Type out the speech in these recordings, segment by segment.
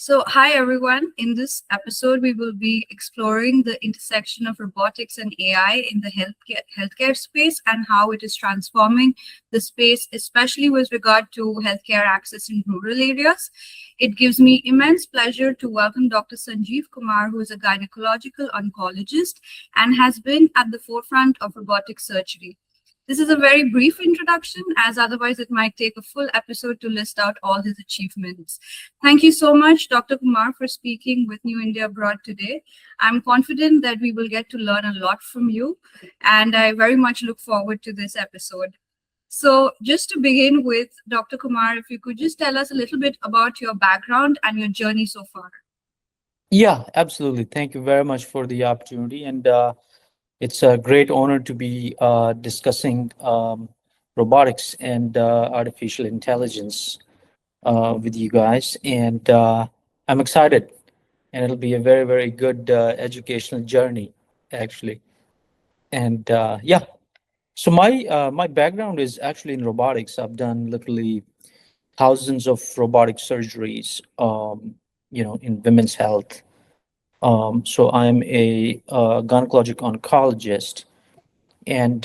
So, hi everyone. In this episode, we will be exploring the intersection of robotics and AI in the healthcare space and how it is transforming the space, especially with regard to healthcare access in rural areas. It gives me immense pleasure to welcome Dr. Sanjeev Kumar, who is a gynecological oncologist and has been at the forefront of robotic surgery. This is a very brief introduction, as otherwise it might take a full episode to list out all his achievements. Thank you so much, Dr. Kumar, for speaking with New India Abroad today. I'm confident that we will get to learn a lot from you, and I very much look forward to this episode. So, just to begin with, Dr. Kumar, if you could just tell us a little bit about your background and your journey so far. Yeah, absolutely. Thank you very much for the opportunity. And it's a great honor to be discussing robotics and artificial intelligence with you guys. And I'm excited. And it'll be a very, very good educational journey, actually. And yeah, so my background is actually in robotics. I've done literally thousands of robotic surgeries, in women's health. So I'm a gynecologic oncologist, and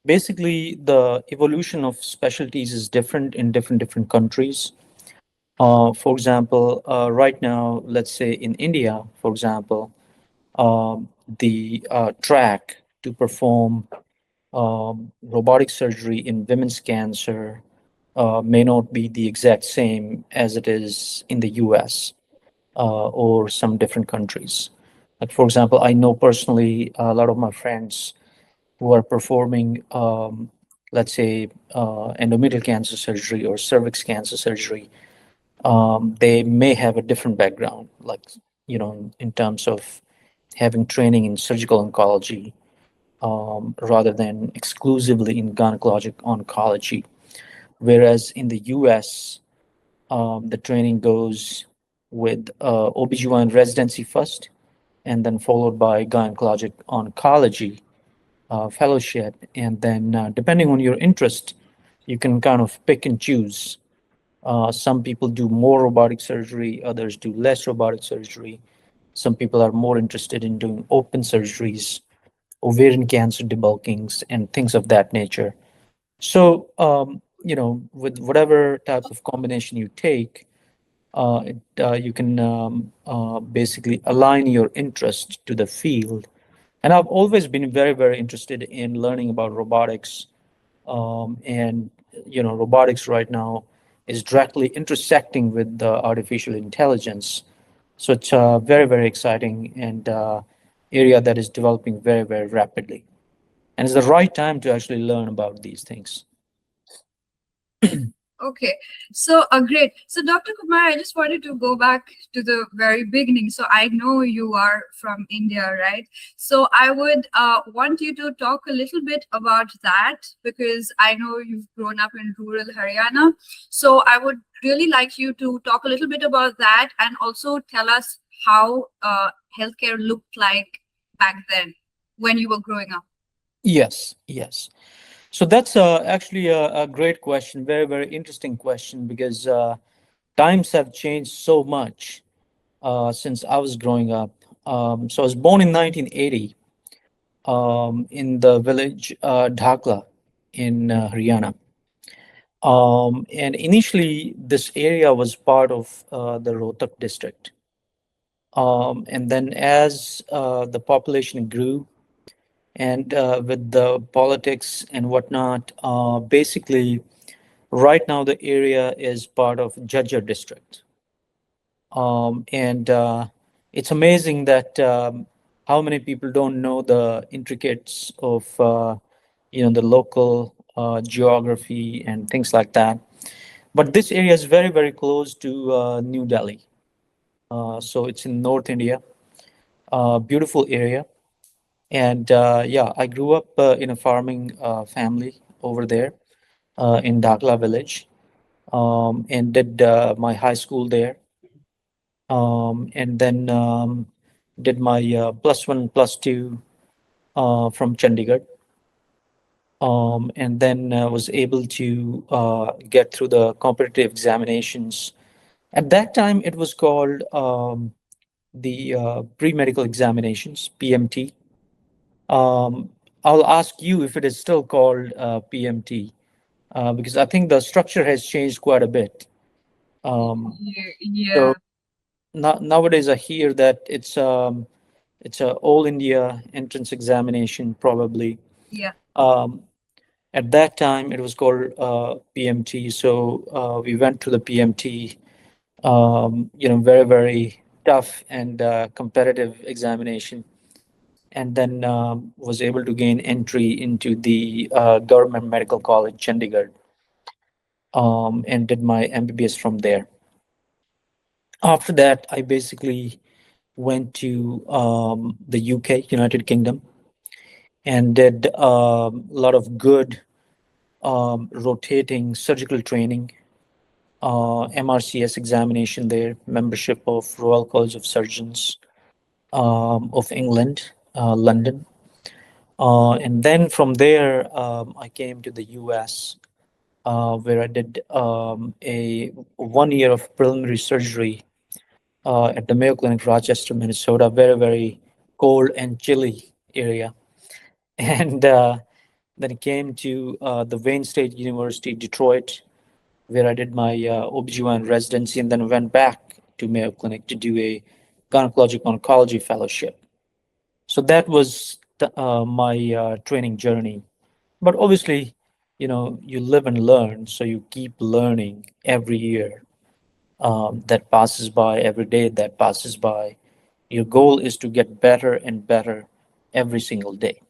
basically the evolution of specialties is different in different countries. For example, right now, let's say in India, for example, the track to perform robotic surgery in women's cancer may not be the exact same as it is in the US or some different countries. Like, for example, I know personally a lot of my friends who are performing, let's say, endometrial cancer surgery or cervix cancer surgery. They may have a different background, like, in terms of having training in surgical oncology rather than exclusively in gynecologic oncology. Whereas in the US, the training goes with OBGYN residency first, and then followed by gynecologic oncology fellowship. And then, depending on your interest, you can kind of pick and choose. Some people do more robotic surgery, others do less robotic surgery. Some people are more interested in doing open surgeries, ovarian cancer debulkings, and things of that nature. So, with whatever type of combination you take, you can basically align your interest to the field. And I've always been very, very interested in learning about robotics. And, robotics right now is directly intersecting with the artificial intelligence. So it's very, very exciting and area that is developing very, very rapidly. And it's the right time to actually learn about these things. Okay, so great. So, Dr. Kumar, I just wanted to go back to the very beginning. So, I know you are from India, right? So, I would want you to talk a little bit about that because I know you've grown up in rural Haryana. So, I would really like you to talk a little bit about that and also tell us how healthcare looked like back then when you were growing up. Yes, yes. So that's actually a great question, very, very interesting question because times have changed so much since I was growing up. So I was born in 1980 in the village Dhakla in Haryana. And initially, this area was part of the Rohtak district. And then as the population grew, and with the politics and whatnot, basically, right now the area is part of Jajjar district. And it's amazing that how many people don't know the intricates of the local geography and things like that. But this area is very, very close to New Delhi. So it's in North India, beautiful area. And yeah, I grew up in a farming family over there in Dakla village, and did my high school there, and then did my plus one, plus two from Chandigarh, and then was able to get through the competitive examinations At that time, it was called the pre-medical examinations, PMT. Um, I'll ask you if it is still called PMT, because I think the structure has changed quite a bit. Um, Yeah, so yeah, nowadays, I hear that it's a all India entrance examination, probably. yeah. Um, at that time, it was called PMT. So we went to the PMT. Very, very tough and competitive examination, and then was able to gain entry into the government medical college, Chandigarh, and did my MBBS from there. After that, I basically went to the UK, United Kingdom, and did a lot of good rotating surgical training, MRCS examination there, membership of Royal College of Surgeons of England, London. And then from there, I came to the US, where I did a 1 year of preliminary surgery at the Mayo Clinic, Rochester, Minnesota, very, very cold and chilly area. And then I came to the Wayne State University, Detroit, where I did my OBGYN residency, and then went back to Mayo Clinic to do a gynecologic oncology fellowship. So that was my training journey. But obviously, you live and learn, so you keep learning every year that passes by, every day that passes by. Your goal is to get better and better every single day.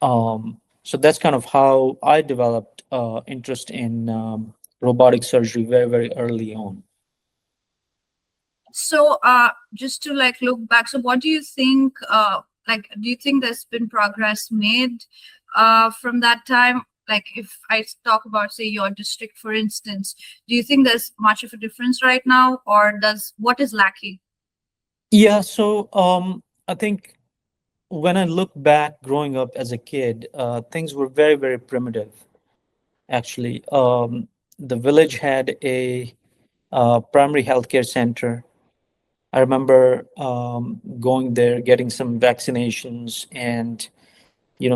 So that's kind of how I developed interest in robotic surgery very, very early on. So, just to like look back, so what do you think? Like, do you think there's been progress made from that time? Like, if I talk about, say, your district, for instance, do you think there's much of a difference right now, or does what is lacking? Yeah, so I think when I look back growing up as a kid, things were very, very primitive, actually. The village had a primary healthcare center. I remember going there, getting some vaccinations and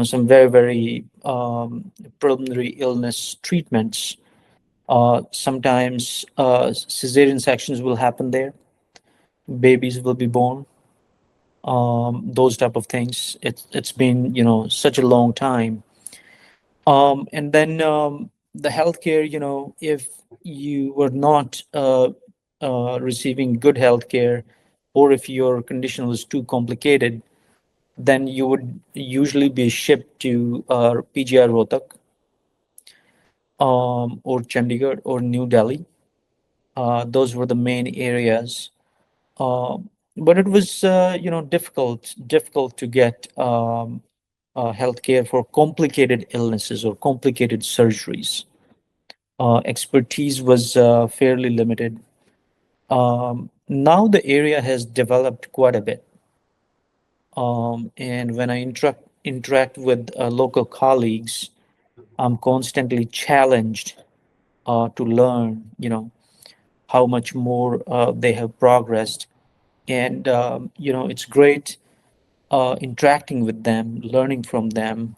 some very, very preliminary illness treatments. Sometimes cesarean sections will happen there. Babies will be born. Those type of things. It's been such a long time. And then the healthcare. If you were not receiving good healthcare, or if your condition was too complicated, then you would usually be shipped to PGI Rohtak, or Chandigarh or New Delhi. Those were the main areas. But it was, difficult to get healthcare for complicated illnesses or complicated surgeries. Expertise was fairly limited. Now the area has developed quite a bit. And when I interact with local colleagues, I'm constantly challenged to learn, how much more they have progressed. And, it's great interacting with them, learning from them,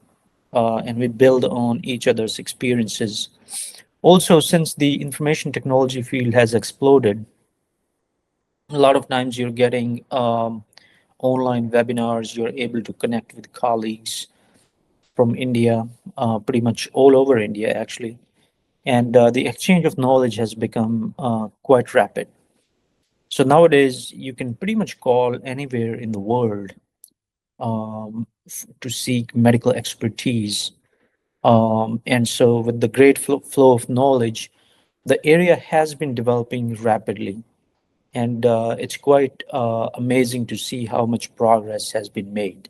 and we build on each other's experiences. Also, since the information technology field has exploded, a lot of times you're getting online webinars, you're able to connect with colleagues from India, pretty much all over India, actually. And the exchange of knowledge has become quite rapid. So nowadays, you can pretty much call anywhere in the world to seek medical expertise. And so, with the great flow of knowledge, the area has been developing rapidly. And it's quite amazing to see how much progress has been made.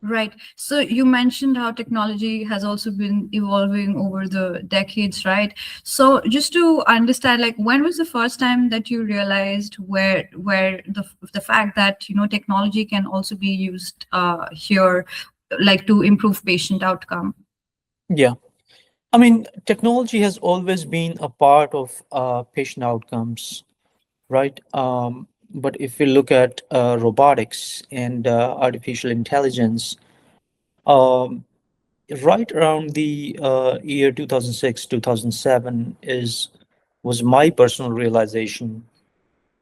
Right. So you mentioned how technology has also been evolving over the decades, right? So just to understand, like, when was the first time that you realized where the fact that technology can also be used here, like to improve patient outcome? Yeah. I mean, technology has always been a part of patient outcomes, right? But if we look at robotics and artificial intelligence, um, right around the year 2006, 2007 is was my personal realization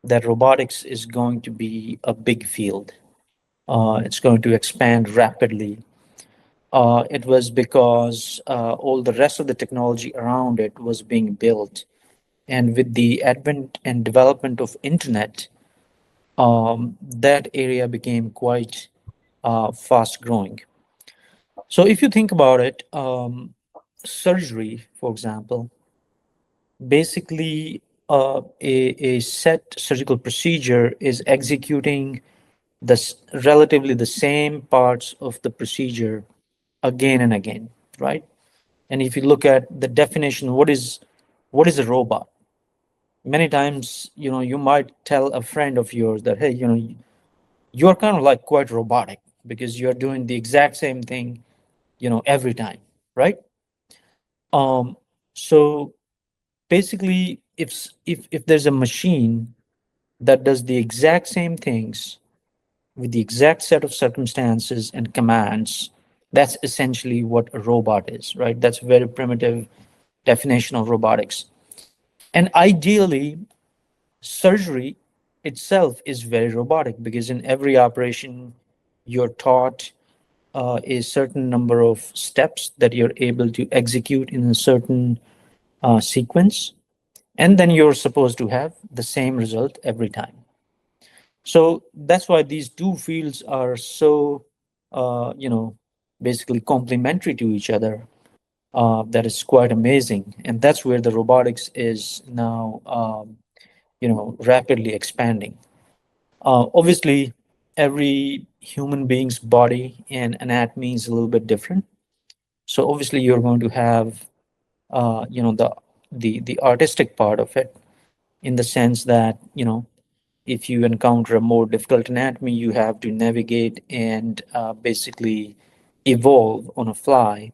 that robotics is going to be a big field. It's going to expand rapidly. It was because all the rest of the technology around it was being built, and with the advent and development of internet, that area became quite fast growing. So if you think about it, surgery, for example, basically a set surgical procedure is executing relatively the same parts of the procedure again and again, right? And if you look at the definition, what is a robot? Many times, you might tell a friend of yours that, hey, you're kind of like quite robotic because you're doing the exact same thing, every time, right? Um, so basically, if there's a machine that does the exact same things with the exact set of circumstances and commands, that's essentially what a robot is, right? That's a very primitive definition of robotics. And ideally, surgery itself is very robotic because in every operation, you're taught a certain number of steps that you're able to execute in a certain sequence. And then you're supposed to have the same result every time. So that's why these two fields are so, basically complementary to each other. That is quite amazing. And that's where the robotics is now, rapidly expanding. Obviously, every human being's body and anatomy is a little bit different. So obviously, you're going to have, the artistic part of it, in the sense that, if you encounter a more difficult anatomy, you have to navigate and basically evolve on a fly.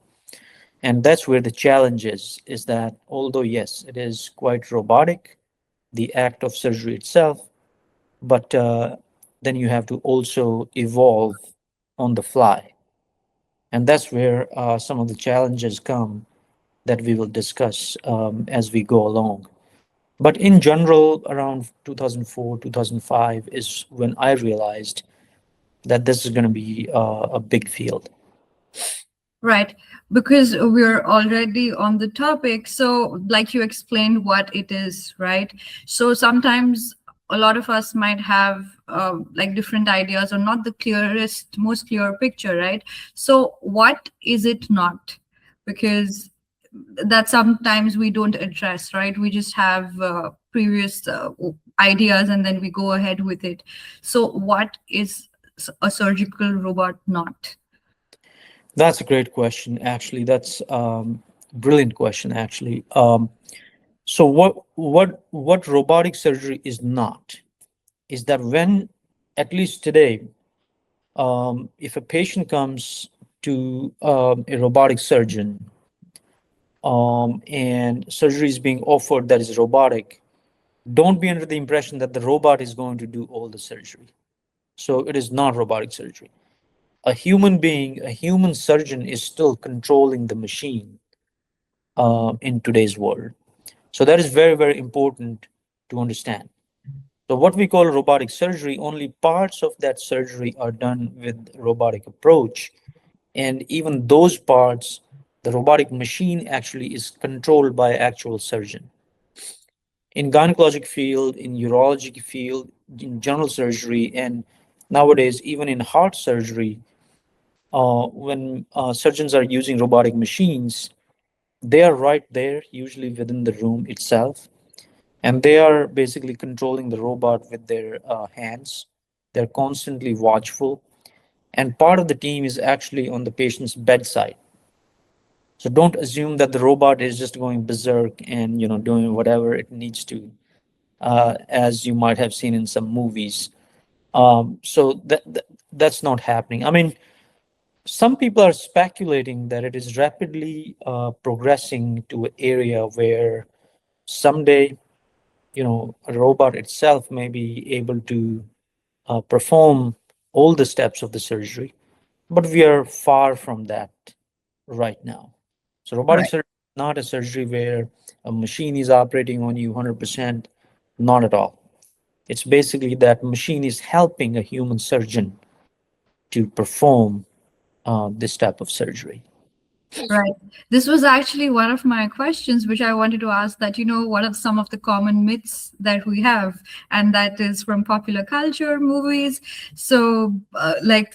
And that's where the challenge is that although, yes, it is quite robotic, the act of surgery itself, but then you have to also evolve on the fly. And that's where some of the challenges come that we will discuss as we go along. But in general, around 2004, 2005 is when I realized that this is going to be a big field. Right, because we're already on the topic. So, like you explained what it is, right? So, sometimes a lot of us might have like different ideas or not the clearest, most clear picture, right? So, what is it not? Because that sometimes we don't address, right? We just have previous ideas and then we go ahead with it. So, what is a surgical robot not? That's a great question, actually. That's brilliant question, actually. So what robotic surgery is not is that when, at least today, if a patient comes to a robotic surgeon, and surgery is being offered that is robotic, don't be under the impression that the robot is going to do all the surgery. So it is not robotic surgery. A human being, a human surgeon is still controlling the machine in today's world. So that is very, very important to understand. So what we call robotic surgery, only parts of that surgery are done with robotic approach. And even those parts, the robotic machine actually is controlled by actual surgeon. In gynecologic field, in urologic field, in general surgery, and nowadays even in heart surgery, when surgeons are using robotic machines, they are right there, usually within the room itself, and they are basically controlling the robot with their hands. They're constantly watchful, and part of the team is actually on the patient's bedside. So don't assume that the robot is just going berserk and doing whatever it needs to, as you might have seen in some movies. So that's not happening. I mean, Some people are speculating that it is rapidly progressing to an area where someday, a robot itself may be able to perform all the steps of the surgery, but we are far from that right now. So robotic Right. surgery is not a surgery where a machine is operating on you 100%, not at all. It's basically that machine is helping a human surgeon to perform this type of surgery. Right. This was actually one of my questions, which I wanted to ask that, what are some of the common myths that we have? And that is from popular culture, movies. So,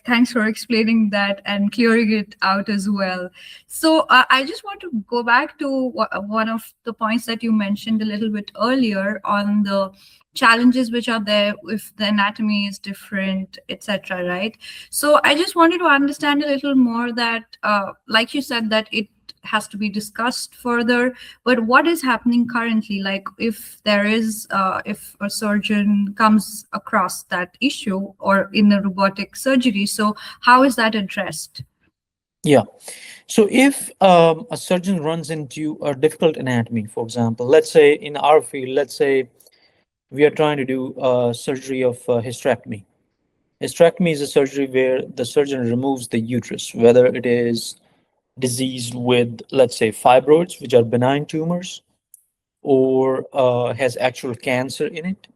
thanks for explaining that and clearing it out as well. So, I just want to go back to one of the points that you mentioned a little bit earlier on the challenges which are there if the anatomy is different, etc. Right? So I just wanted to understand a little more that, like you said, that it has to be discussed further. But what is happening currently? Like, if a surgeon comes across that issue or in the robotic surgery, so how is that addressed? Yeah. So if a surgeon runs into a difficult anatomy, for example, let's say in our field, let's say we are trying to do surgery of hysterectomy. Hysterectomy is a surgery where the surgeon removes the uterus, whether it is diseased with, let's say, fibroids, which are benign tumors, or has actual cancer in it,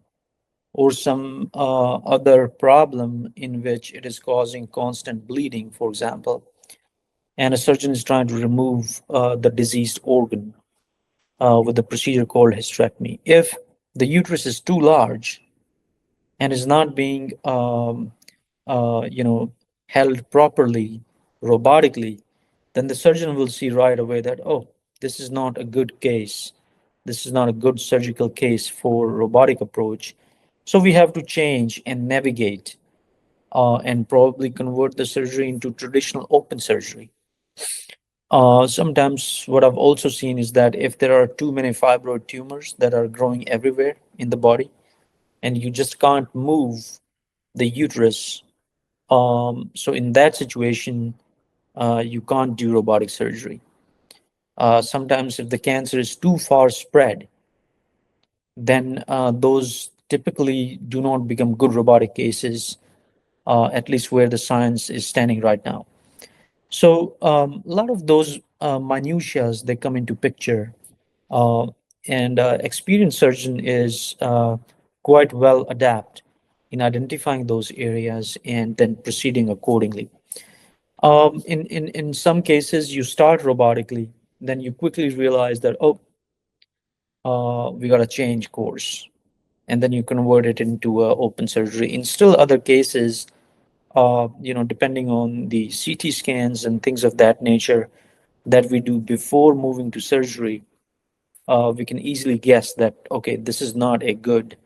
or some other problem in which it is causing constant bleeding, for example, and a surgeon is trying to remove the diseased organ with a procedure called hysterectomy. If the uterus is too large and is not being held properly robotically, then the surgeon will see right away that, oh, this is not a good case. This is not a good surgical case for robotic approach. So we have to change and navigate and probably convert the surgery into traditional open surgery. Sometimes what I've also seen is that if there are too many fibroid tumors that are growing everywhere in the body and you just can't move the uterus, so in that situation, you can't do robotic surgery. Sometimes if the cancer is too far spread, then those typically do not become good robotic cases, at least where the science is standing right now. So a lot of those minutiae they come into picture, uh, and experienced surgeon is quite well adept in identifying those areas and then proceeding accordingly. In some cases, you start robotically, then you quickly realize that, oh, we got to change course, and then you convert it into open surgery. In still other cases, depending on the CT scans and things of that nature that we do before moving to surgery, we can easily guess that, okay, this is not a good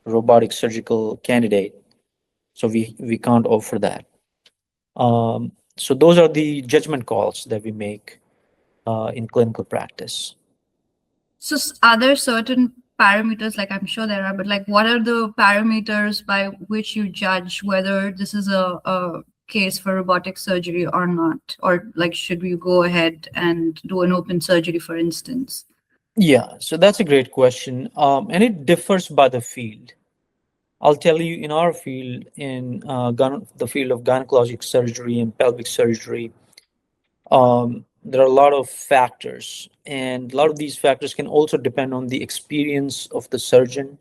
robotic surgical candidate, so we can't offer that. So those are the judgment calls that we make in clinical practice. So are there certain parameters, like I'm sure there are, but like what are the parameters by which you judge whether this is a case for robotic surgery or not? Or like should we go ahead and do an open surgery, for instance? Yeah, so that's a great question, and it differs by the field. I'll tell you, in our field, in the field of gynecologic surgery and pelvic surgery, there are a lot of factors, and a lot of these factors can also depend on the experience of the surgeon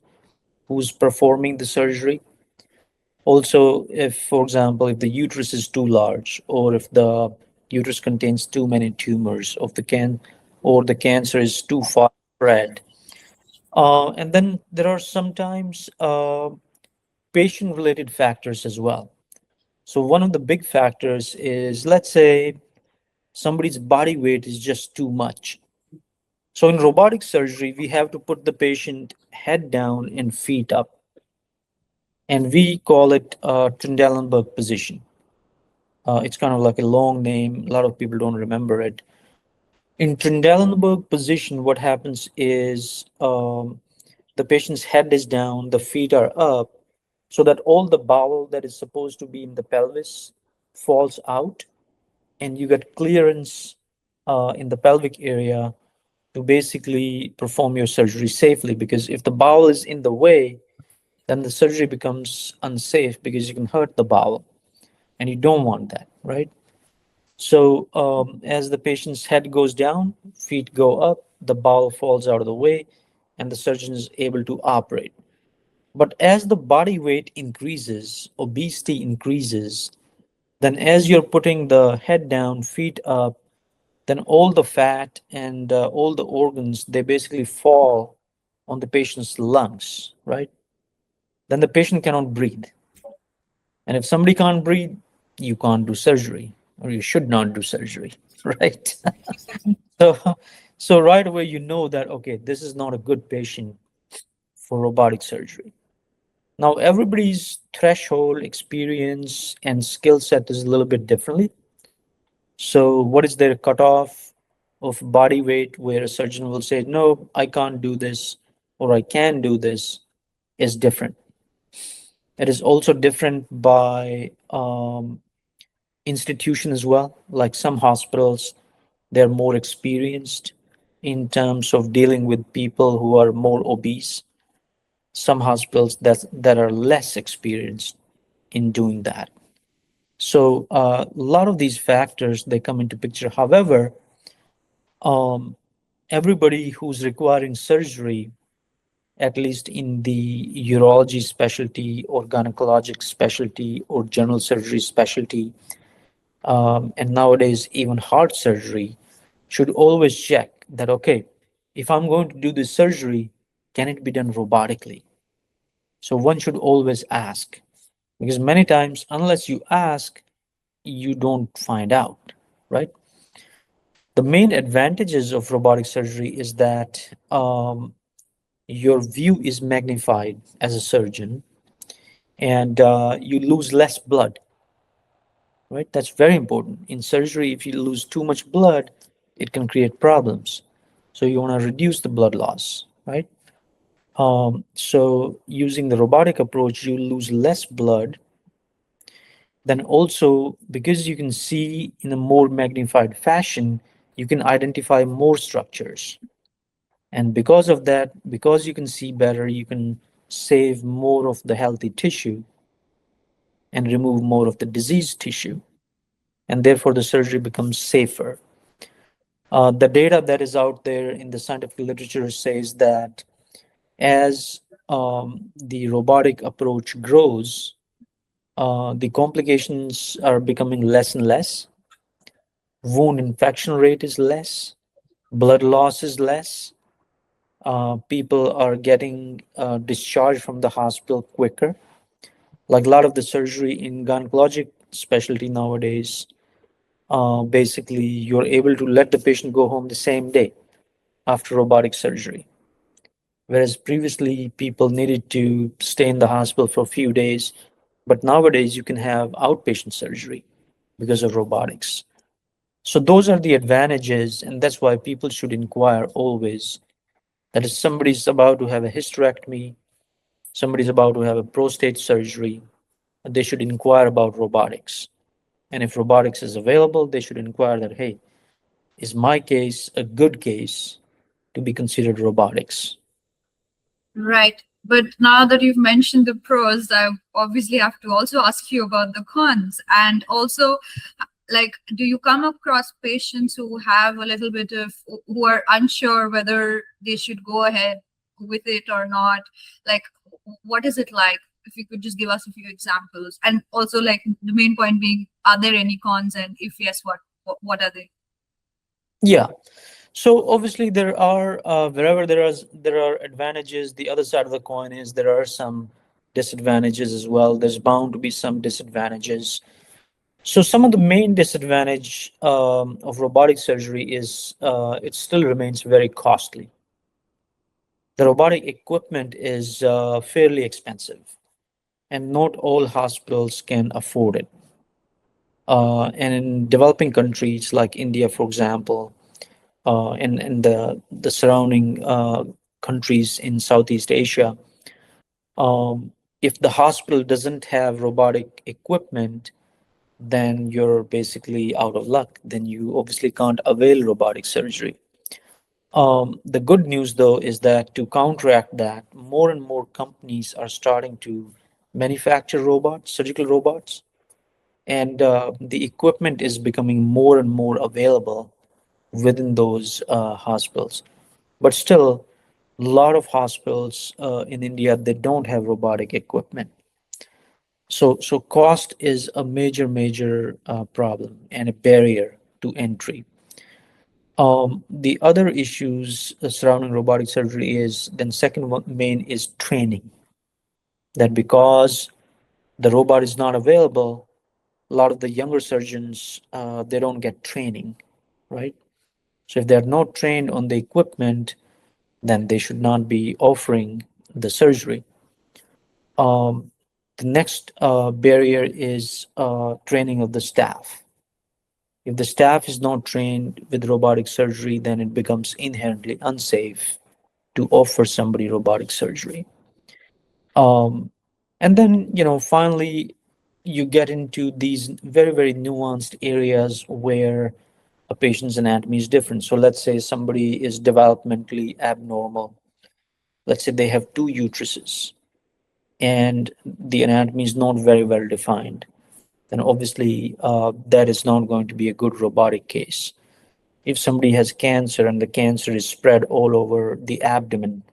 who's performing the surgery. Also, if, for example, if the uterus is too large, or if the uterus contains too many tumors of the or the cancer is too far spread. And then there are sometimes patient-related factors as well. So one of the big factors is, let's say, somebody's body weight is just too much. So in robotic surgery, we have to put the patient head down and feet up, and we call it Trendelenburg position. It's kind of like a long name. A lot of people don't remember it. In Trendelenburg position, what happens is the patient's head is down, the feet are up, so that all the bowel that is supposed to be in the pelvis falls out, and you get clearance in the pelvic area to basically perform your surgery safely. Because if the bowel is in the way, then the surgery becomes unsafe because you can hurt the bowel, and you don't want that, right? So, as the patient's head goes down, feet go up, the bowel falls out of the way, and the surgeon is able to operate. But as the body weight increases, obesity increases, then as you're putting the head down, feet up, then all the fat and all the organs, they basically fall on the patient's lungs, right? Then the patient cannot breathe. And if somebody can't breathe, you can't do surgery, or you should not do surgery, right? So, so right away you know that okay, this is not a good patient for robotic surgery. Now everybody's threshold, experience, and skill set is a little bit differently. So what is their cutoff of body weight where a surgeon will say, no, I can't do this or I can do this is different. It is also different by institution as well. Like some hospitals, they're more experienced in terms of dealing with people who are more obese. Some hospitals that are less experienced in doing that. So a lot of these factors they come into picture. However, um, everybody who's requiring surgery, at least in the urology specialty or gynecologic specialty or general surgery specialty, and nowadays even heart surgery, should always check that okay, if I'm going to do this surgery, can it be done robotically? So one should always ask, because many times, unless you ask, you don't find out, right? The main advantages of robotic surgery is that your view is magnified as a surgeon, and you lose less blood, right? That's very important. In surgery, if you lose too much blood, it can create problems. So you want to reduce the blood loss, right? So using the robotic approach, you lose less blood. Then also, because you can see in a more magnified fashion, you can identify more structures. And because of that, because you can see better, you can save more of the healthy tissue and remove more of the diseased tissue. And therefore, the surgery becomes safer. The data that is out there in the scientific literature says that as the robotic approach grows, the complications are becoming less and less. Wound infection rate is less, blood loss is less, people are getting discharged from the hospital quicker. Like a lot of the surgery in gynecologic specialty nowadays, basically you're able to let the patient go home the same day after robotic surgery. Whereas previously people needed to stay in the hospital for a few days, but nowadays you can have outpatient surgery because of robotics. So those are the advantages, and that's why people should inquire always that if somebody's about to have a hysterectomy, somebody's about to have a prostate surgery, they should inquire about robotics. And if robotics is available, they should inquire that, hey, is my case a good case to be considered robotics? Right. But now that you've mentioned the pros, I obviously have to also ask you about the cons. And also, like, do you come across patients who have a little bit of, who are unsure whether they should go ahead with it or not? Like, what is it like? If you could just give us a few examples. And also, like, the main point being, are there any cons? And if yes, what are they? Yeah. So obviously there are wherever there are advantages, the other side of the coin is there are some disadvantages as well. There's bound to be some disadvantages. So some of the main disadvantage of robotic surgery is it still remains very costly. The robotic equipment is fairly expensive, and not all hospitals can afford it. And in developing countries like India, for example, and the surrounding countries in Southeast Asia, um, if the hospital doesn't have robotic equipment, then you're basically out of luck. Then you obviously can't avail robotic surgery. The good news, though, is that to counteract that, more and more companies are starting to manufacture robots, surgical robots, and the equipment is becoming more and more available within those hospitals. But still, a lot of hospitals in India, they don't have robotic equipment. So cost is a major problem and a barrier to entry. The other issues surrounding robotic surgery is then second one main is training. That because the robot is not available, a lot of the younger surgeons they don't get training, right? So if they're not trained on the equipment, then they should not be offering the surgery. Um, the next barrier is training of the staff. If the staff is not trained with robotic surgery, then it becomes inherently unsafe to offer somebody robotic surgery. Um, and then, finally, you get into these very nuanced areas where a patient's anatomy is different. So let's say somebody is developmentally abnormal. Let's say they have two uteruses and the anatomy is not very well defined. Then obviously that is not going to be a good robotic case. If somebody has cancer and the cancer is spread all over the abdomen,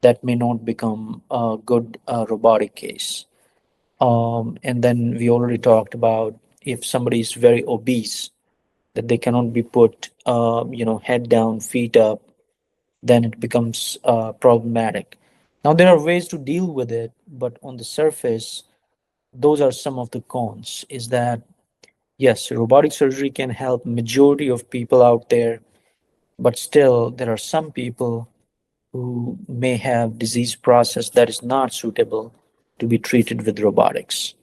that may not become a good robotic case. And then we already talked about if somebody is very obese, that they cannot be put, head down, feet up, then it becomes problematic. Now, there are ways to deal with it, but on the surface, those are some of the cons. Is that yes, robotic surgery can help majority of people out there, but still there are some people who may have disease process that is not suitable to be treated with robotics.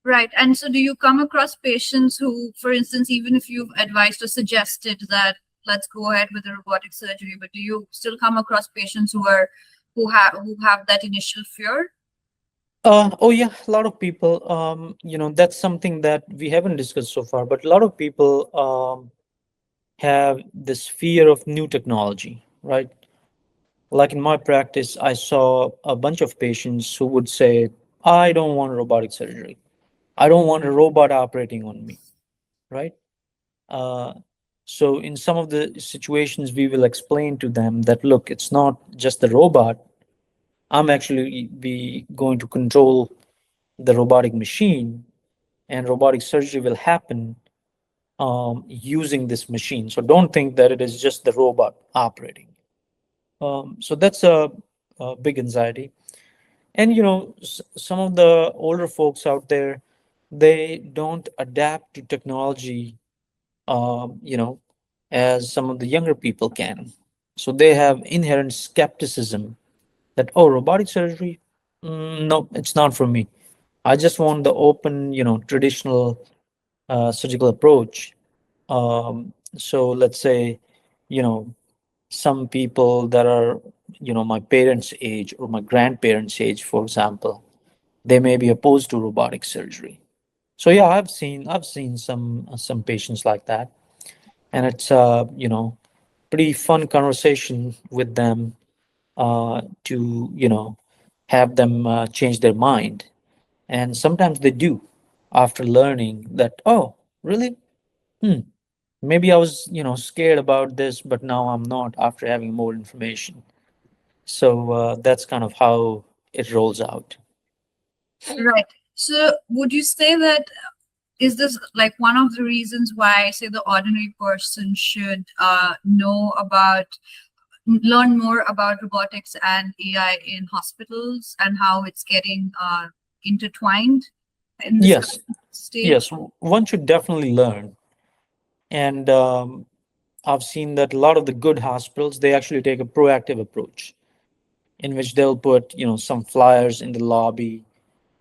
Right. And so do you come across patients who, for instance, even if you've advised or suggested that let's go ahead with the robotic surgery, but do you still come across patients who have that initial fear? Oh yeah, a lot of people. That's something that we haven't discussed so far, but a lot of people have this fear of new technology, right? Like in my practice, I saw a bunch of patients who would say, "I don't want robotic surgery. I don't want a robot operating on me," right? Uh, so in some of the situations, we will explain to them that look, it's not just the robot. I'm actually be going to control the robotic machine, and robotic surgery will happen using this machine. So don't think that it is just the robot operating. So that's a big anxiety. And some of the older folks out there, they don't adapt to technology, as some of the younger people can. So they have inherent skepticism that, oh, robotic surgery, no, it's not for me. I just want the open, traditional surgical approach. So let's say, you know, some people that are, my parents' age or my grandparents' age, for example, they may be opposed to robotic surgery. So yeah, I've seen some patients like that, and it's pretty fun conversation with them to have them change their mind, and sometimes they do after learning that, oh, really, hmm, maybe I was scared about this, but now I'm not after having more information. So that's kind of how it rolls out. Right. So would you say that is this like one of the reasons why, say, the ordinary person should learn more about robotics and AI in hospitals and how it's getting intertwined in this Yes, current state? yes, one should definitely learn. And I've seen that a lot of the good hospitals, they actually take a proactive approach in which they'll put, some flyers in the lobby.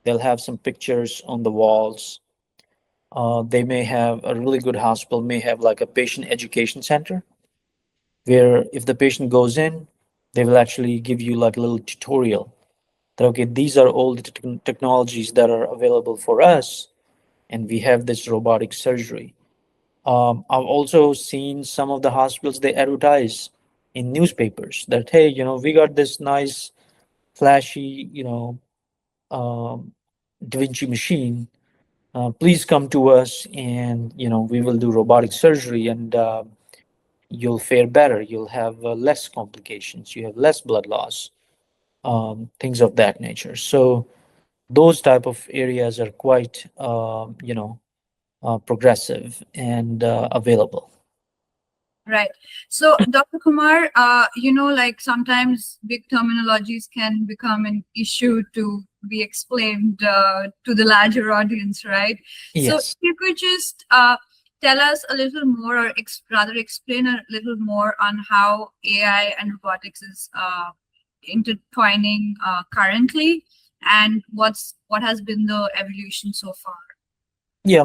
They'll have some pictures on the walls. They may have a really good hospital, may have like a patient education center where if the patient goes in, they will actually give you like a little tutorial that, okay, these are all the technologies that are available for us. and we have this robotic surgery. I've also seen some of the hospitals, they advertise in newspapers that, hey, we got this nice, flashy, um, Da Vinci machine. Please come to us, and we will do robotic surgery, and you'll fare better. You'll have less complications. You have less blood loss, things of that nature. So those type of areas are quite, progressive and available. Right. So, Dr. Kumar, like sometimes big terminologies can become an issue to be explained to the larger audience, right? So, if Yes. you could just tell us a little more, or rather explain a little more on how AI and robotics is intertwining currently, and what has been the evolution so far. Yeah.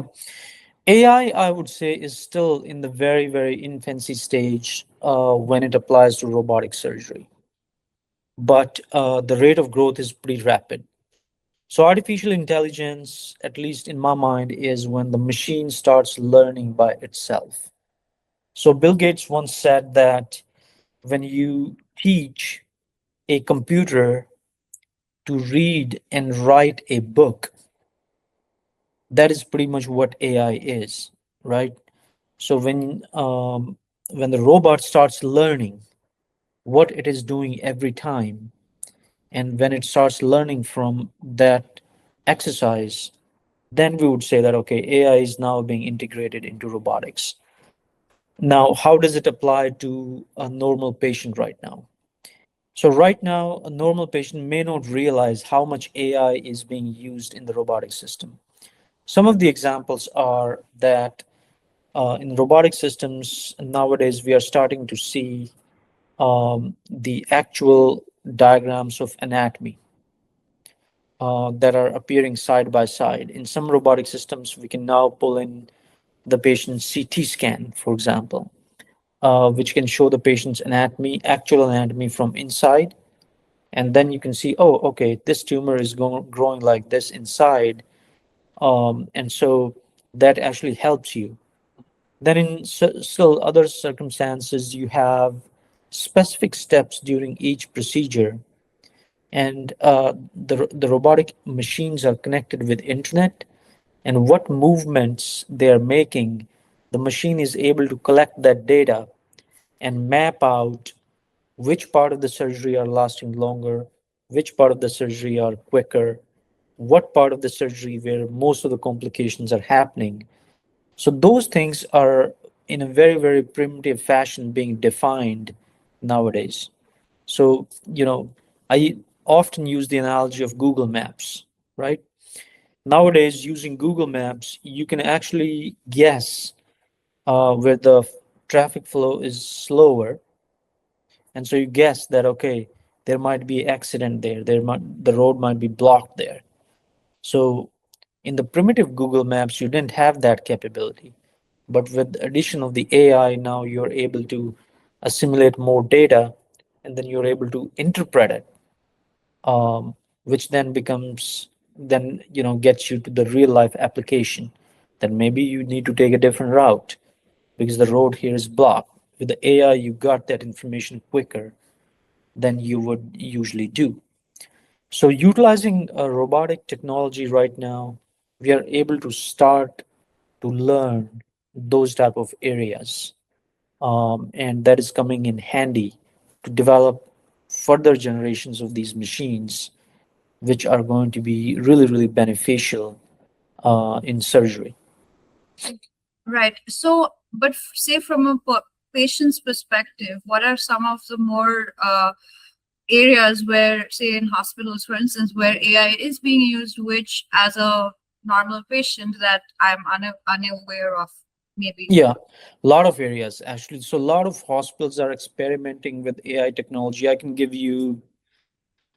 AI, I would say, is still in the very, very infancy stage when it applies to robotic surgery. But the rate of growth is pretty rapid. So, artificial intelligence, at least in my mind, is when the machine starts learning by itself. So, Bill Gates once said that when you teach a computer to read and write a book, that is pretty much what AI is, right? So, when the robot starts learning what it is doing every time, and when it starts learning from that exercise, then we would say that, okay, AI is now being integrated into robotics. Now, how does it apply to a normal patient right now? So right now, a normal patient may not realize how much AI is being used in the robotic system. Some of the examples are that in robotic systems nowadays, we are starting to see the actual diagrams of anatomy that are appearing side by side. In some robotic systems, we can now pull in the patient's CT scan, for example, which can show the patient's anatomy, actual anatomy from inside. And then you can see, oh, okay, this tumor is growing like this inside. And so that actually helps you. Then, in still other circumstances, you have specific steps during each procedure, and the robotic machines are connected with internet, and what movements they are making, the machine is able to collect that data and map out which part of the surgery are lasting longer, which part of the surgery are quicker, what part of the surgery where most of the complications are happening. So those things are in a very, very primitive fashion being defined nowadays. So, I often use the analogy of Google Maps, right? Nowadays, using Google Maps, you can actually guess where the traffic flow is slower, and so you guess that, okay, there might be accident there. The road might be blocked there. So in the primitive Google Maps, you didn't have that capability. But with the addition of the AI, now you're able to assimilate more data, and then you're able to interpret it, which then becomes then gets you to the real life application. That maybe you need to take a different route because the road here is blocked. With the AI, you got that information quicker than you would usually do. So, utilizing a robotic technology right now, we are able to start to learn those type of areas, and that is coming in handy to develop further generations of these machines, which are going to be really, really beneficial in surgery. Right. So, but say from a patient's perspective, what are some of the more areas where, say, in hospitals, for instance, where AI is being used, which as a normal patient that I'm unaware of, maybe? Yeah, a lot of areas actually. So, a lot of hospitals are experimenting with AI technology. I can give you,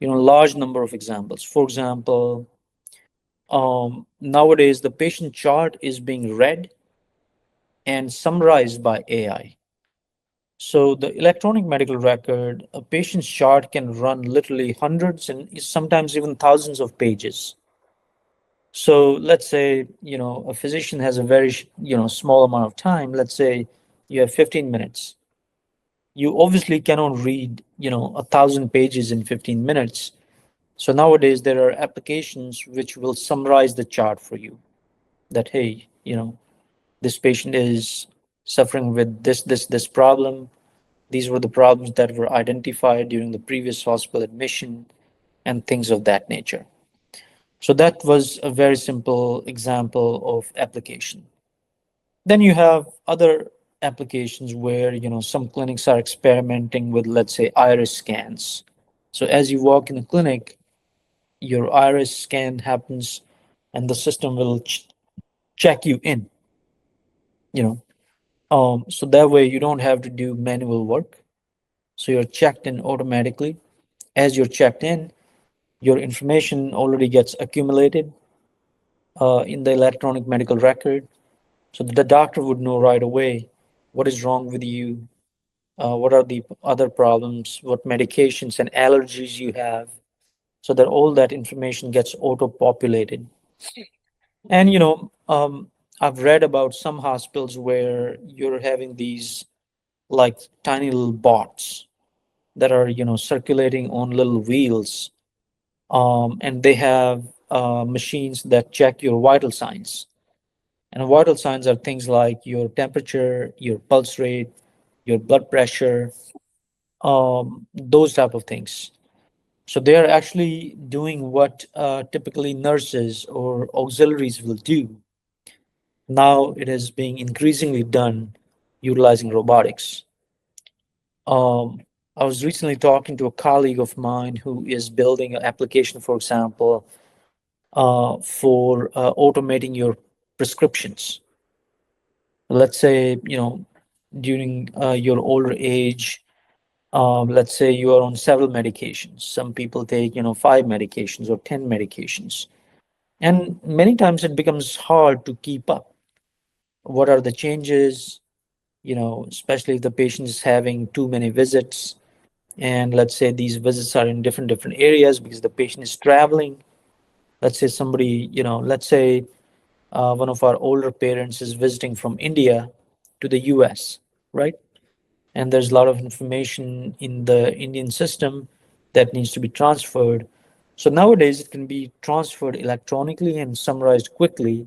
large number of examples. For example, nowadays the patient chart is being read and summarized by AI. So the electronic medical record, a patient's chart can run literally hundreds and sometimes even thousands of pages. So let's say, a physician has a very, small amount of time. Let's say you have 15 minutes. You obviously cannot read, 1,000 pages in 15 minutes. So nowadays there are applications which will summarize the chart for you, that, hey, this patient is suffering with this problem. These were the problems that were identified during the previous hospital admission, and things of that nature. So that was a very simple example of application. Then you have other applications where, some clinics are experimenting with, let's say, iris scans. So as you walk in the clinic, your iris scan happens, and the system will check you in, you know. So that way you don't have to do manual work. So you're checked in automatically. As you're checked in, your information already gets accumulated in the electronic medical record. So the doctor would know right away what is wrong with you, what are the other problems, what medications and allergies you have, so that all that information gets auto populated. And I've read about some hospitals where you're having these like tiny little bots that are circulating on little wheels, and they have machines that check your vital signs. And vital signs are things like your temperature, your pulse rate, your blood pressure, those type of things. So they are actually doing what typically nurses or auxiliaries will do. Now it is being increasingly done utilizing robotics. Um, I was recently talking to a colleague of mine who is building an application, for example, for automating your prescriptions. Let's say, during your older age, let's say you are on several medications. Some people take, 5 medications or 10 medications. And many times it becomes hard to keep up. What are the changes, especially if the patient is having too many visits. And let's say these visits are in different areas because the patient is traveling. Let's say somebody, let's say one of our older parents is visiting from India to the US, right? And there's a lot of information in the Indian system that needs to be transferred. So nowadays it can be transferred electronically and summarized quickly.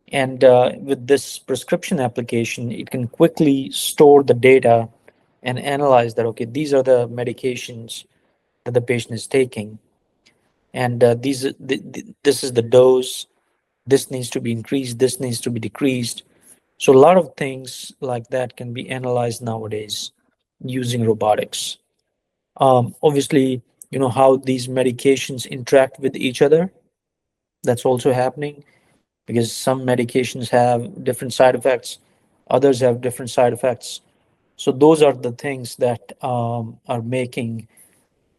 And with this prescription application, it can quickly store the data and analyze that, okay, these are the medications that the patient is taking. And this is the dose. This needs to be increased. This needs to be decreased. So a lot of things like that can be analyzed nowadays using robotics. Obviously, how these medications interact with each other. That's also happening because some medications have different side effects, others have different side effects. So those are the things that are making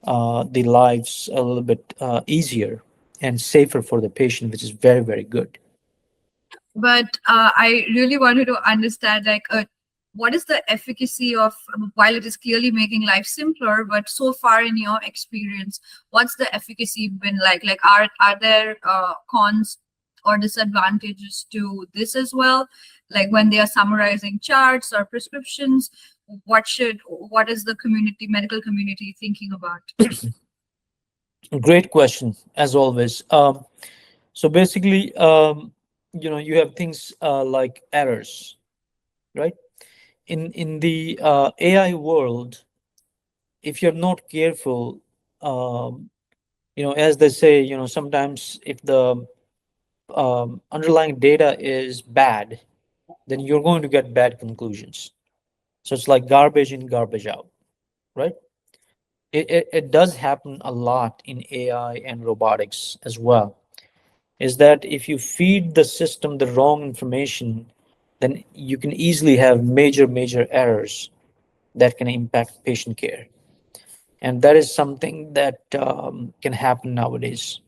the lives a little bit easier and safer for the patient, which is very, very good. But I really wanted to understand, like, what is the efficacy of, while it is clearly making life simpler, but so far in your experience, what's the efficacy been like? Like, are there cons or disadvantages to this as well? Like when they are summarizing charts or prescriptions, what is the medical community thinking about? Great question, as always. So basically, you have things like errors, right? In the AI world, if you're not careful, um, as they say, sometimes if the underlying data is bad, then you're going to get bad conclusions. So it's like garbage in, garbage out, right? It does happen a lot in AI and robotics as well. Is that if you feed the system the wrong information, then you can easily have major errors that can impact patient care. And that is something that can happen nowadays.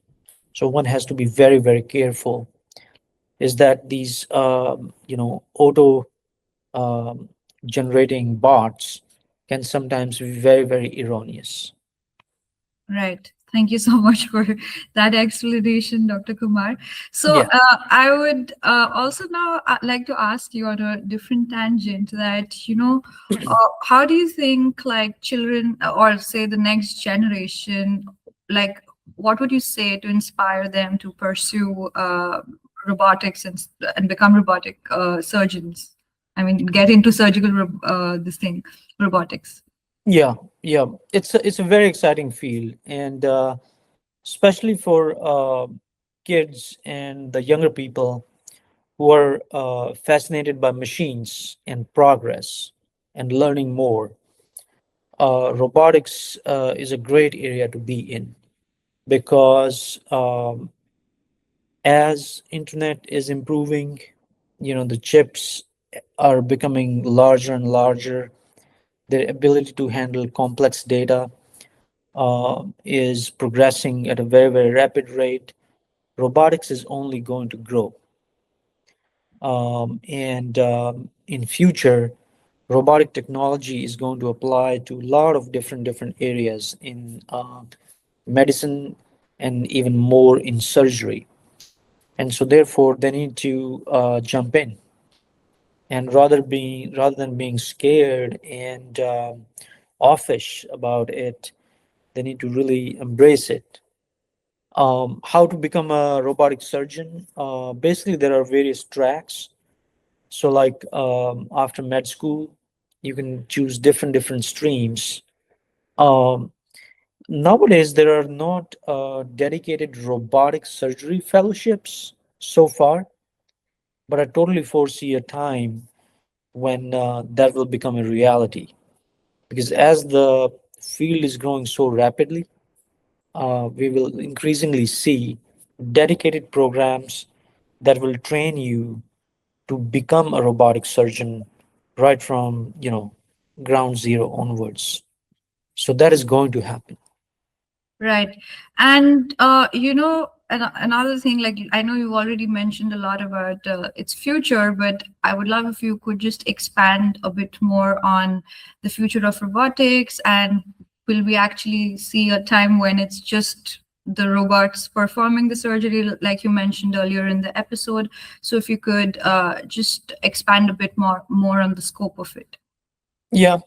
So one has to be very, very careful. Is that these, auto um, generating bots can sometimes be very, very erroneous. Right. Thank you so much for that explanation, Dr. Kumar. So, Yeah. I would also now like to ask you on a different tangent that, how do you think like children or say the next generation, like, what would you say to inspire them to pursue robotics and become robotic surgeons? I mean, get into surgical, this thing, robotics. Yeah, yeah, it's a very exciting field, and especially for kids and the younger people who are fascinated by machines and progress and learning more. Robotics is a great area to be in because as internet is improving, the chips are becoming larger and larger. Their ability to handle complex data is progressing at a very, very rapid rate. Robotics is only going to grow. And in future, robotic technology is going to apply to a lot of different areas in medicine and even more in surgery. And so therefore they need to jump in, and rather than being scared and offish about it, they need to really embrace it. How to become a robotic surgeon? Basically, there are various tracks. So, like after med school, you can choose different streams. Um, Nowadays, there are not dedicated robotic surgery fellowships so far, but I totally foresee a time when that will become a reality. Because as the field is growing so rapidly, we will increasingly see dedicated programs that will train you to become a robotic surgeon right from ground zero onwards. So that is going to happen. Right. And another thing, like I know you've already mentioned a lot about its future, but I would love if you could just expand a bit more on the future of robotics, and will we actually see a time when it's just the robots performing the surgery, like you mentioned earlier in the episode? So if you could just expand a bit more on the scope of it. Yeah.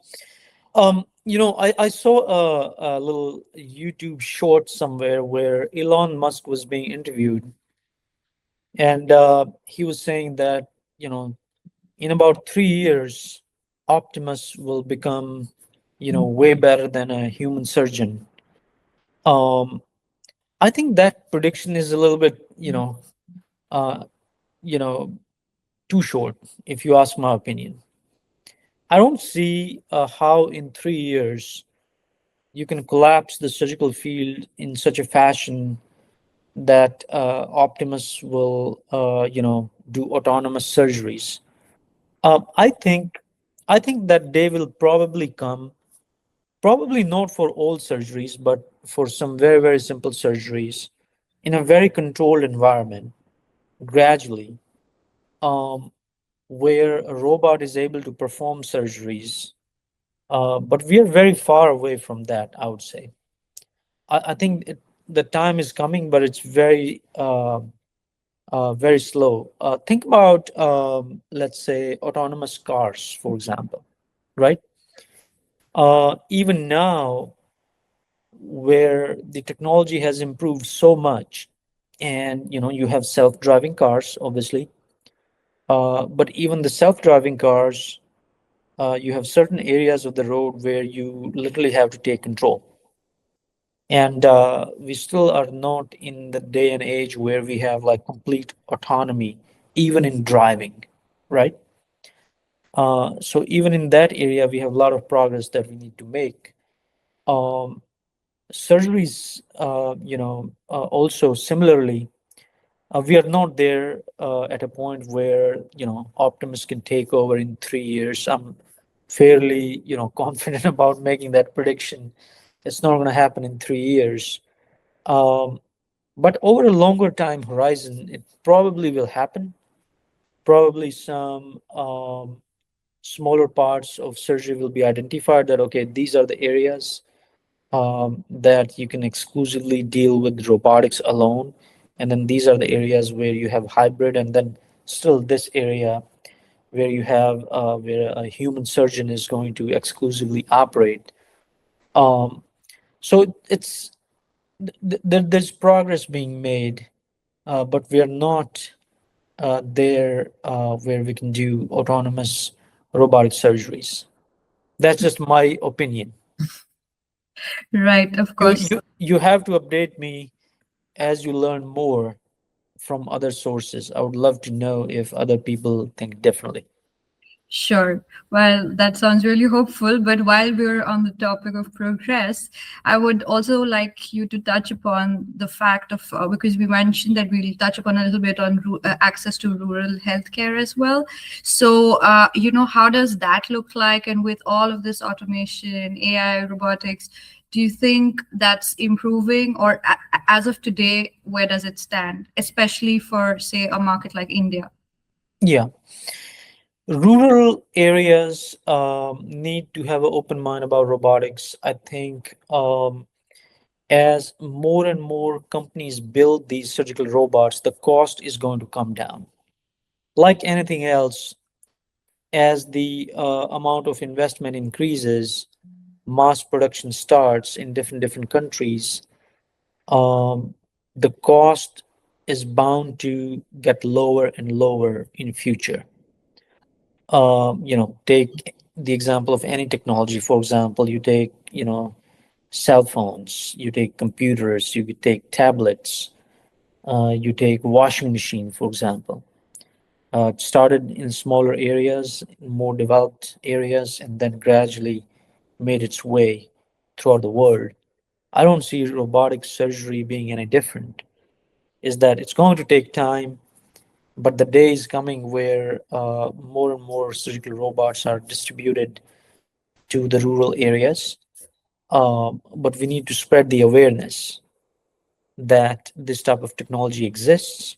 I saw a little YouTube short somewhere where Elon Musk was being interviewed, and he was saying that, you know, in about 3 years, Optimus will become, way better than a human surgeon. Um, I think that prediction is a little bit, uh, you know, too short, if you ask my opinion. I don't see how in 3 years you can collapse the surgical field in such a fashion that Optimus will, do autonomous surgeries. I think, that day will probably come. Probably not for all surgeries, but for some very, very simple surgeries in a very controlled environment, gradually, um, where a robot is able to perform surgeries. But we are very far away from that, I would say. I think the time is coming, but it's very, very slow. Think about, let's say, autonomous cars, for example, right? Even now, where the technology has improved so much, and you have self-driving cars, obviously, but even the self-driving cars, you have certain areas of the road where you literally have to take control. And we still are not in the day and age where we have like complete autonomy, even in driving, right? So even in that area, we have a lot of progress that we need to make. Um, Surgeries, also similarly, we are not there at a point where Optimus can take over in 3 years. I'm fairly confident about making that prediction. It's not going to happen in 3 years. Um, but over a longer time horizon, it probably will happen. Probably some smaller parts of surgery will be identified that, okay, these are the areas that you can exclusively deal with robotics alone. And then these are the areas where you have hybrid, and then still this area where you have where a human surgeon is going to exclusively operate. Um, so there's progress being made, but we are not there where we can do autonomous robotic surgeries. That's just my opinion. Right, of You course. you have to update me as you learn more from other sources. I would love to know if other people think differently. Sure. Well, that sounds really hopeful. But while we're on the topic of progress, I would also like you to touch upon the fact of, because we mentioned that we'll touch upon a little bit on access to rural healthcare as well. So, how does that look like? And with all of this automation, AI, robotics, do you think that's improving? Or as of today, where does it stand, especially for, say, a market like India? Yeah, rural areas need to have an open mind about robotics. I think as more and more companies build these surgical robots, the cost is going to come down. Like anything else, as the amount of investment increases, mass production starts in different countries, um, the cost is bound to get lower and lower in future. Take the example of any technology. For example, you take, cell phones, you take computers, you could take tablets, you take washing machine, for example. It started in smaller areas, more developed areas, and then gradually made its way throughout the world. I don't see robotic surgery being any different. Is that it's going to take time, but the day is coming where more and more surgical robots are distributed to the rural areas. But we need to spread the awareness that this type of technology exists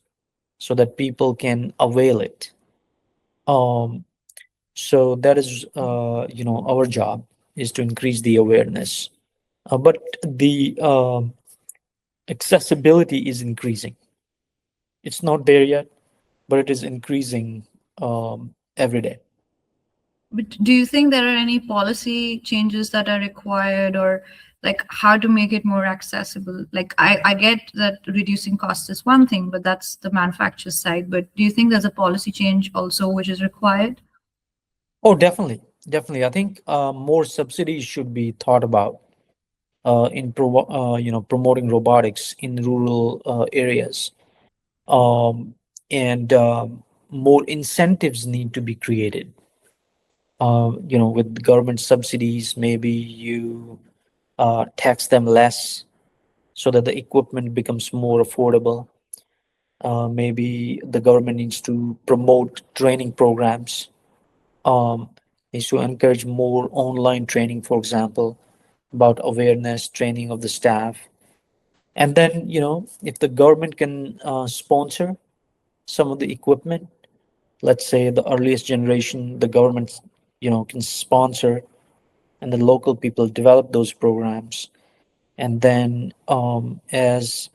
so that people can avail it. Um, so that is, our job is to increase the awareness. But the accessibility is increasing. It's not there yet, but it is increasing every day. But do you think there are any policy changes that are required, or like how to make it more accessible? Like I get that reducing cost is one thing, but that's the manufacturer's side. But do you think there's a policy change also which is required? Oh, definitely, definitely. I think more subsidies should be thought about promoting robotics in rural areas, um, and more incentives need to be created. With government subsidies, maybe you tax them less so that the equipment becomes more affordable. Maybe the government needs to promote training programs, um, needs to encourage more online training, for example, about awareness, training of the staff. And then, if the government can sponsor some of the equipment, let's say the earliest generation, the government, can sponsor, and the local people develop those programs. And then, as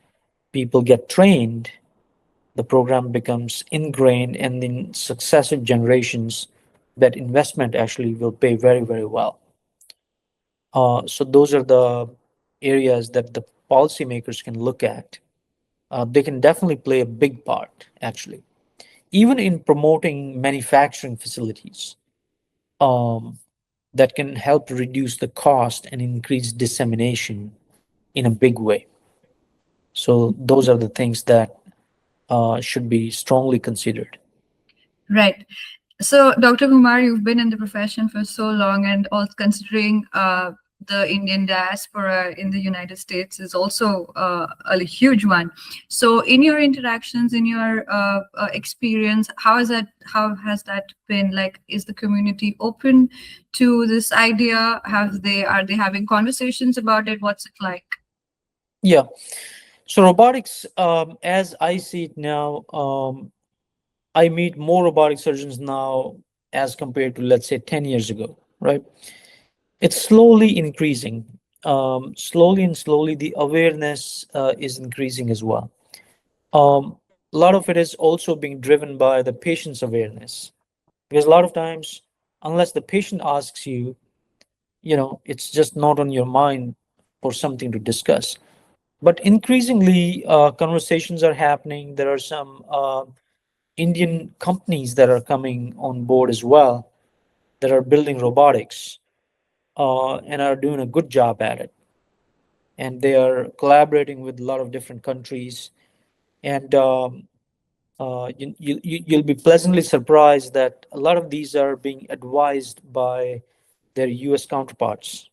people get trained, the program becomes ingrained, and in successive generations, that investment actually will pay very, very well. So those are the areas that the policymakers can look at. They can definitely play a big part, actually, even in promoting manufacturing facilities um, that can help reduce the cost and increase dissemination in a big way. So those are the things that should be strongly considered. Right. So, Dr. Kumar, you've been in the profession for so long, and also considering the Indian diaspora in the United States is also a huge one. So, in your interactions, in your experience, How has that been? Like, is the community open to this idea? Are they having conversations about it? What's it like? Yeah. So robotics, as I see it now, I meet more robotic surgeons now as compared to, let's say, 10 years ago, right? It's slowly increasing. slowly and slowly the awareness is increasing as well. A lot of it is also being driven by the patient's awareness, because a lot of times, unless the patient asks you, it's just not on your mind for something to discuss. But increasingly, conversations are happening. There are some Indian companies that are coming on board as well, that are building robotics and are doing a good job at it. And they are collaborating with a lot of different countries. And you'll be pleasantly surprised that a lot of these are being advised by their US counterparts.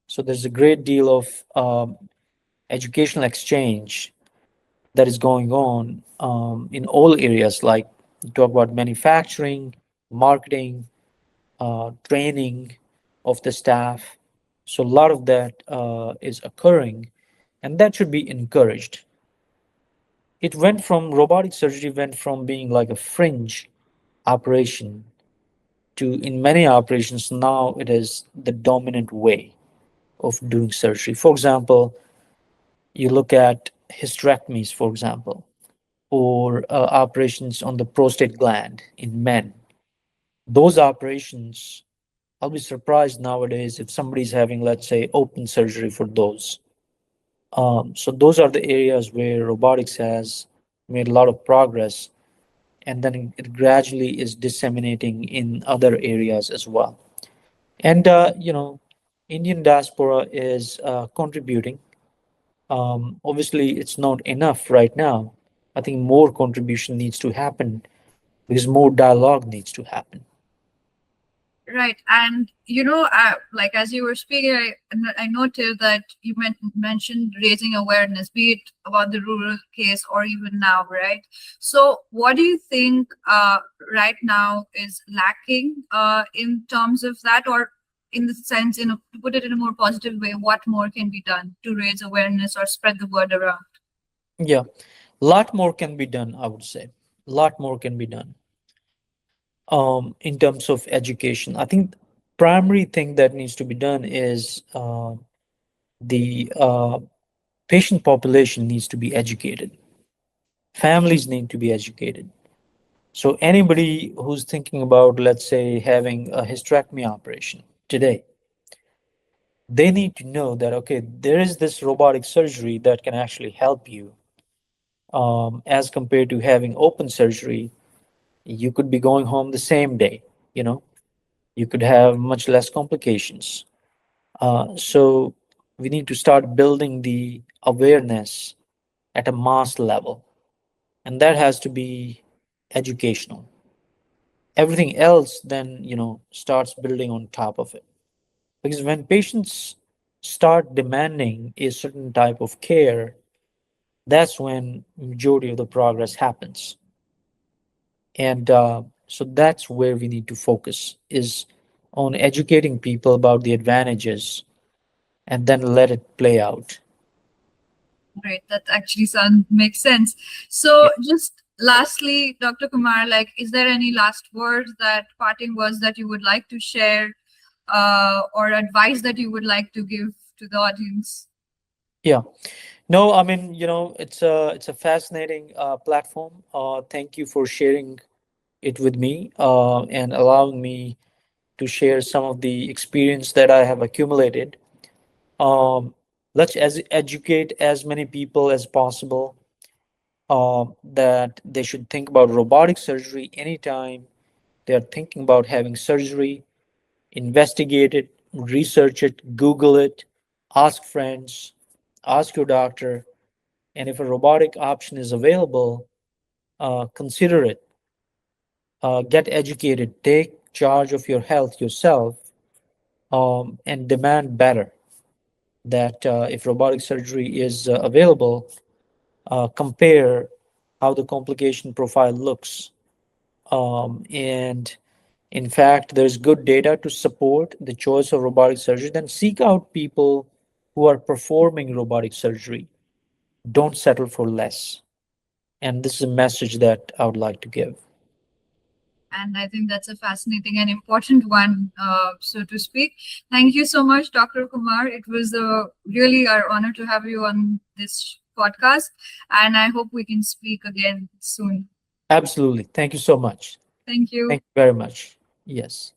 So there's a great deal of educational exchange that is going on in all areas, like you talk about manufacturing, marketing, training of the staff. So a lot of that is occurring, and that should be encouraged. It went from robotic surgery went from being like a fringe operation to, in many operations now, it is the dominant way of doing surgery. For example, you look at hysterectomies, for example, or operations on the prostate gland in men. Those operations, I'll be surprised nowadays if somebody's having, let's say, open surgery for those. So those are the areas where robotics has made a lot of progress, and then it gradually is disseminating in other areas as well. And Indian diaspora is contributing. Obviously, it's not enough right now. I think more contribution needs to happen because more dialogue needs to happen. Right. And, like as you were speaking, I noted that you mentioned raising awareness, be it about the rural case or even now, right? So, what do you think right now is lacking in terms of that, or in the sense, to put it in a more positive way, what more can be done to raise awareness or spread the word around? Yeah, a lot more can be done, I would say. A lot more can be done in terms of education. I think primary thing that needs to be done is the patient population needs to be educated. Families need to be educated. So anybody who's thinking about, let's say, having a hysterectomy operation today, they need to know that, okay, there is this robotic surgery that can actually help you, as compared to having open surgery. You could be going home the same day, you know, you could have much less complications. So we need to start building the awareness at a mass level, and that has to be educational. Everything else then, starts building on top of it. Because when patients start demanding a certain type of care, that's when majority of the progress happens. And so that's where we need to focus, is on educating people about the advantages and then let it play out. Great. That actually makes sense. So, just lastly, Dr. Kumar, like, is there any last words, parting words that you would like to share, or advice that you would like to give to the audience? Yeah. No, I mean, it's a fascinating platform. Thank you for sharing it with me and allowing me to share some of the experience that I have accumulated. Um, let's educate as many people as possible that they should think about robotic surgery anytime they are thinking about having surgery. Investigate it, research it, Google it, ask friends, ask your doctor, and if a robotic option is available, consider it. Get educated, take charge of your health yourself, and demand better. That if robotic surgery is available, compare how the complication profile looks. And in fact, there's good data to support the choice of robotic surgery. Then seek out people who are performing robotic surgery. Don't settle for less. And this is a message that I would like to give. And I think that's a fascinating and important one, so to speak. Thank you so much, Dr. Kumar. It was really our honor to have you on this podcast, and I hope we can speak again soon. Absolutely. Thank you so much. Thank you. Thank you very much. Yes.